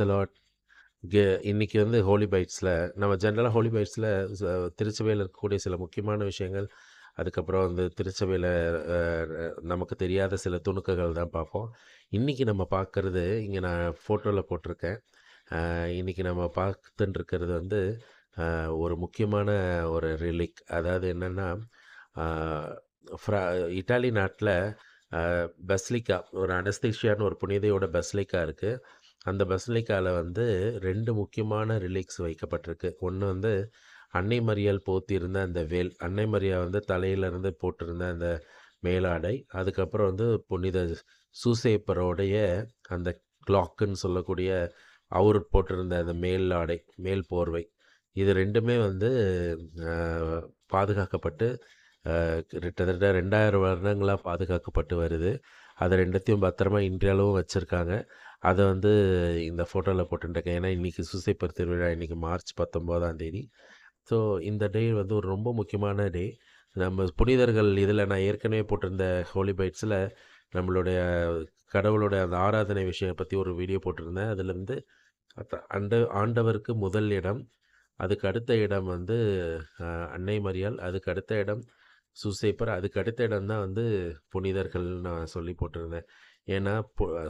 த Lord. கெ இன்னைக்கு வந்து ஹோலி பைட்ஸில் நம்ம ஜென்ரலாக ஹோலி பைட்ஸில் திருச்சபையில் இருக்கக்கூடிய சில முக்கியமான விஷயங்கள், அதுக்கப்புறம் வந்து திருச்சபையில் நமக்கு தெரியாத சில துணுக்குகள் தான் பார்ப்போம். இன்றைக்கி நம்ம பார்க்குறது இங்கே நான் ஃபோட்டோவில் போட்டிருக்கேன். இன்றைக்கி நம்ம பார்த்துட்டு இருக்கிறது வந்து ஒரு முக்கியமான ஒரு ரிலிக். அதாவது என்னென்னா, ஃப்ரா இட்டாலி நாட்டில் பஸ்லிக்கா, ஒரு அனஸ்தீஷியான்னு ஒரு புனிதையோட பஸ்லிக்கா இருக்குது. அந்த பஸ்லிக்காவில் வந்து 2 முக்கியமான ரிலிக்ஸ் வைக்கப்பட்டிருக்கு. ஒன்று வந்து அன்னை மரியாள் போத்தியிருந்த அந்த வேல், அன்னை மரியா வந்து தலையிலேருந்து போட்டிருந்த அந்த மேலாடை, அதுக்கப்புறம் வந்து புனித சூசேப்பரோடைய அந்த கிளாக்குன்னு சொல்லக்கூடிய அவர் போட்டிருந்த அந்த மேலாடை, மேல் போர்வை. இது 2மே வந்து பாதுகாக்கப்பட்டு கிட்டத்தட்ட 2000 வருடங்களாக பாதுகாக்கப்பட்டு வருது. அதை 2த்தையும் பத்திரமா இன்றளவும் வச்சுருக்காங்க. அதை வந்து இந்த ஃபோட்டோவில் போட்டுருக்கேன். ஏன்னா இன்றைக்கி சூசைப்பர் திருவிழா, இன்றைக்கி மார்ச் 19ஆம் தேதி. ஸோ இந்த டே வந்து ஒரு ரொம்ப முக்கியமான டே. நம்ம புனிதர்கள் இதில் நான் ஏற்கனவே போட்டிருந்த ஹோலி பைட்ஸில் நம்மளுடைய கடவுளோட அந்த ஆராதனை விஷயம் பற்றி ஒரு வீடியோ போட்டிருந்தேன். அதில் வந்து ஆண்டவருக்கு முதல் இடம், அதுக்கு அடுத்த இடம் வந்து அன்னை மரியாள், அதுக்கு அடுத்த இடம் சூசைப்பர், அதுக்கு அடுத்த இடம் தான் வந்து புனிதர்கள் நான் சொல்லி போட்டிருந்தேன். ஏன்னா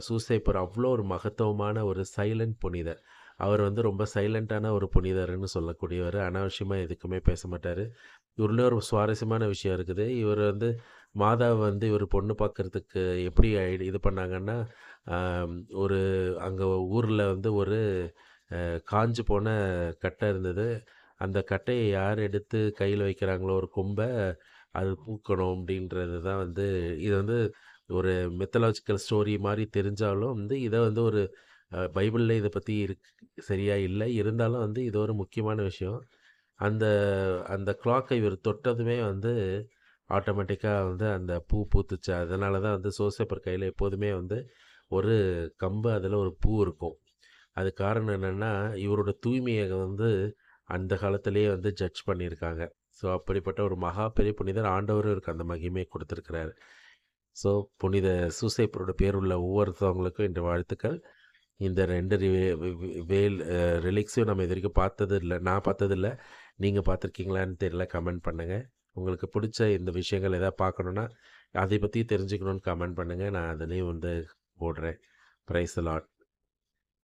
சூசைப்பர் அவ்வளோ ஒரு மகத்துவமான ஒரு சைலண்ட் புனிதர். அவர் வந்து ரொம்ப சைலண்ட்டான ஒரு புனிதர்னு சொல்லக்கூடியவர். அனாவசியமாக எதுக்குமே பேச மாட்டார். இவரில் ஒரு சுவாரஸ்யமான விஷயம் இருக்குது. இவர் வந்து மாதாவை வந்து இவர் பொண்ணு பார்க்குறதுக்கு எப்படி இது பண்ணாங்கன்னா, ஒரு அங்கே ஊரில் வந்து ஒரு காஞ்சு போன கட்டை இருந்தது. அந்த கட்டையை யார் எடுத்து கையில் வைக்கிறாங்களோ ஒரு கொம்பை, அது பூக்கணும் அப்படின்றது தான் வந்து இது வந்து ஒரு மித்தலாஜிக்கல் ஸ்டோரி மாதிரி தெரிஞ்சாலும் வந்து இதை வந்து ஒரு பைபிளில் இதை பற்றி சரியா இல்லை. இருந்தாலும் வந்து இது ஒரு முக்கியமான விஷயம். அந்த அந்த கிளாக்கை இவர் தொட்டதுமே வந்து ஆட்டோமேட்டிக்காக வந்து அந்த பூ பூத்துச்சு. அதனால தான் வந்து சோசேப்பர் கையில் எப்போதுமே வந்து ஒரு கம்பு, அதில் ஒரு பூ இருக்கும். அது காரணம் என்னென்னா, இவரோட தூய்மையை வந்து அந்த காலத்திலேயே வந்து ஜட்ஜ் பண்ணியிருக்காங்க. ஸோ அப்படிப்பட்ட ஒரு மகா பெரிய புனிதர், ஆண்டவரும் இவருக்கு அந்த மகிமையை கொடுத்துருக்கிறாரு. ஸோ புனித சூசைப்பரோட பேர் உள்ள ஒவ்வொருத்தவங்களுக்கும் இந்த வாழ்த்துக்கள். இந்த 2 வேல் ரிலிக்ஸையும் நம்ம இது வரைக்கும் பார்த்தது இல்லை. நான் பார்த்ததில்ல. நீங்கள் பார்த்துருக்கீங்களான்னு தெரியல. கமெண்ட் பண்ணுங்கள். உங்களுக்கு பிடிச்ச இந்த விஷயங்கள் எதாவது பார்க்கணுன்னா, அதை பற்றி தெரிஞ்சுக்கணுன்னு கமெண்ட் பண்ணுங்கள். நான் அதுலேயும் வந்து போடுறேன். Praise the Lord.